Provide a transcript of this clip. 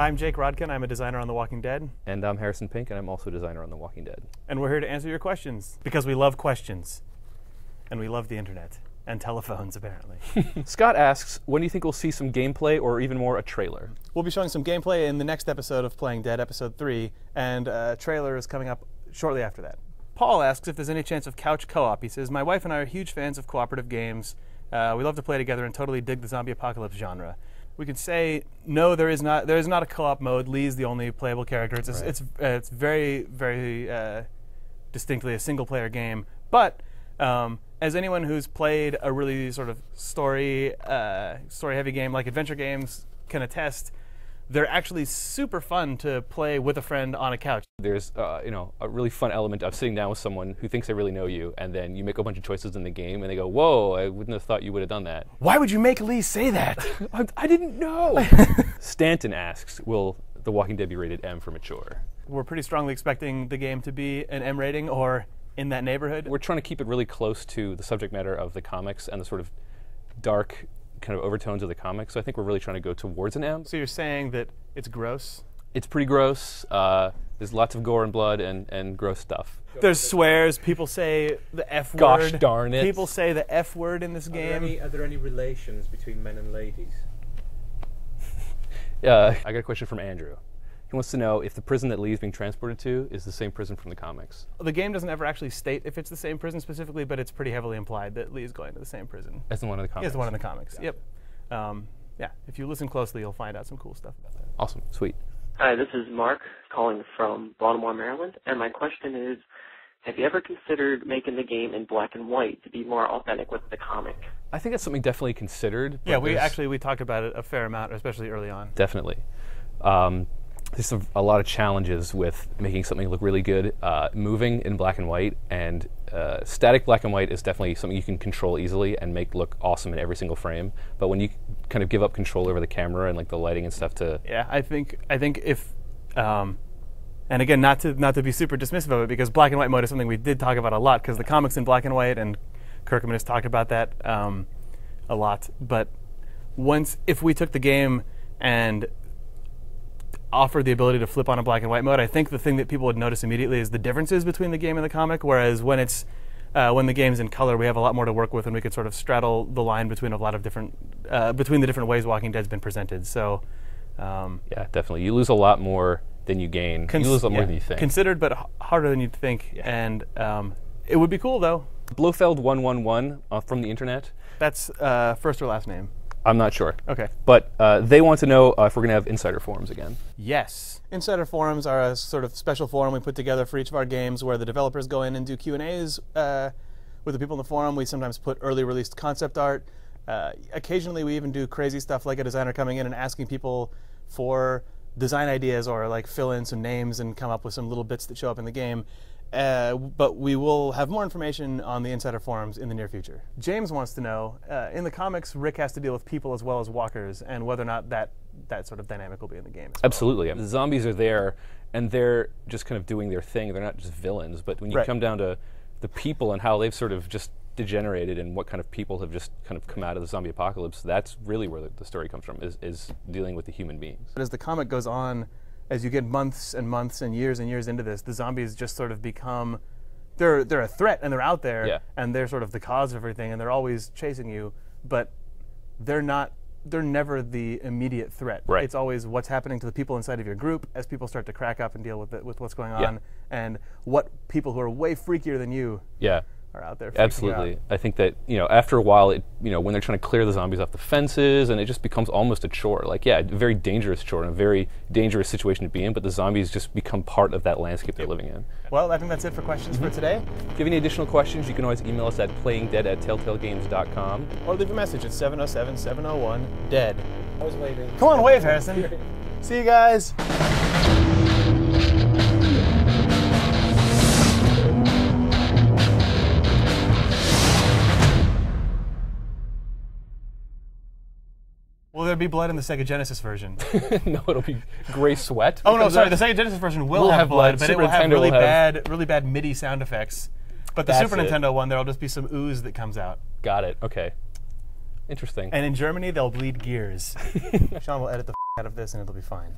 I'm Jake Rodkin. I'm a designer on The Walking Dead. And I'm Harrison Pink, and I'm also a designer on The Walking Dead. And we're here to answer your questions, because we love questions. And we love the internet. And telephones, apparently. Scott asks, when do you think we'll see some gameplay, or even more, a trailer? We'll be showing some gameplay in the next episode of Playing Dead, episode 3, and a trailer is coming up shortly after that. Paul asks if there's any chance of couch co-op. He says, my wife and I are huge fans of cooperative games. We love to play together and totally dig the zombie apocalypse genre. We could say, no, there is not a co-op mode. Lee's the only playable character. It's very, very distinctly a single-player game. But as anyone who's played a really sort of story-heavy game like adventure games can attest, they're actually super fun to play with a friend on a couch. There's a really fun element of sitting down with someone who thinks they really know you, and then you make a bunch of choices in the game, and they go, whoa, I wouldn't have thought you would have done that. Why would you make Lee say that? I didn't know. Stanton asks, will The Walking Dead be rated M for mature? We're pretty strongly expecting the game to be an M rating or in that neighborhood. We're trying to keep it really close to the subject matter of the comics and the sort of dark kind of overtones of the comics. So I think we're really trying to go towards an M. So you're saying that it's gross? It's pretty gross. There's lots of gore and blood and gross stuff. There's swears. People say the F word. Gosh darn it. People say the F word in this game. Are there any relations between men and ladies? I got a question from Andrew. He wants to know if the prison that Lee is being transported to is the same prison from the comics. The game doesn't ever actually state if it's the same prison specifically, but it's pretty heavily implied that Lee is going to the same prison. As the one in the comics? As the one in the comics, yep. Yeah, if you listen closely, you'll find out some cool stuff about that. Awesome, sweet. Hi, this is Mark calling from Baltimore, Maryland, and my question is, have you ever considered making the game in black and white to be more authentic with the comic? I think that's something definitely considered. Yeah, we talked about it a fair amount, especially early on. Definitely. There's a lot of challenges with making something look really good, moving in black and white, and static black and white is definitely something you can control easily and make look awesome in every single frame. But when you kind of give up control over the camera and like the lighting and stuff to... Yeah, I think if, and again, not to be super dismissive of it, because black and white mode is something we did talk about a lot, because the comic's in black and white, and Kirkman has talked about that a lot. But if we took the game and offered the ability to flip on a black and white mode, I think the thing that people would notice immediately is the differences between the game and the comic, whereas when the game's in color, we have a lot more to work with, and we could sort of straddle the line between a lot of different between the different ways Walking Dead's been presented. So yeah, definitely. You lose a lot more than you gain. You lose a lot more than you think. Considered, but harder than you'd think. Yeah. And it would be cool, though. Blofeld111 from the internet. That's first or last name? I'm not sure. Okay. But they want to know if we're going to have Insider Forums again. Yes. Insider Forums are a sort of special forum we put together for each of our games where the developers go in and do Q&As with the people in the forum. We sometimes put early released concept art. Occasionally we even do crazy stuff like a designer coming in and asking people for design ideas or like fill in some names and come up with some little bits that show up in the game. But we will have more information on the Insider Forums in the near future. James wants to know, in the comics, Rick has to deal with people as well as walkers, and whether or not that sort of dynamic will be in the game as well. Absolutely. I mean, the zombies are there, and they're just kind of doing their thing. They're not just villains. But when you come down to the people and how they've sort of just degenerated and what kind of people have just kind of come out of the zombie apocalypse, that's really where the story comes from, is dealing with the human beings. But as the comic goes on, as you get months and months and years into this, the zombies just sort of become, they're a threat, and they're out there, and they're sort of the cause of everything, and they're always chasing you, but they're never the immediate threat. Right. It's always what's happening to the people inside of your group as people start to crack up and deal with what's going on, and what people who are way freakier than you are out there freaking Absolutely. out. I think that, after a while, when they're trying to clear the zombies off the fences, and it just becomes almost a chore. Like, a very dangerous chore and a very dangerous situation to be in, but the zombies just become part of that landscape they're living in. Well, I think that's it for questions for today. If you have any additional questions, you can always email us at playingdead@telltalegames.com. Or leave a message at 707-701-DEAD. I was waving. Come on, wave, Harrison. See you guys. Will there be blood in the Sega Genesis version? No, it'll be gray sweat. Oh no, sorry. The Sega Genesis version will have blood, but it will have really bad MIDI sound effects. But the Super Nintendo one, there'll just be some ooze that comes out. Got it. Okay. Interesting. And in Germany, they'll bleed gears. Sean will edit the out of this, and it'll be fine.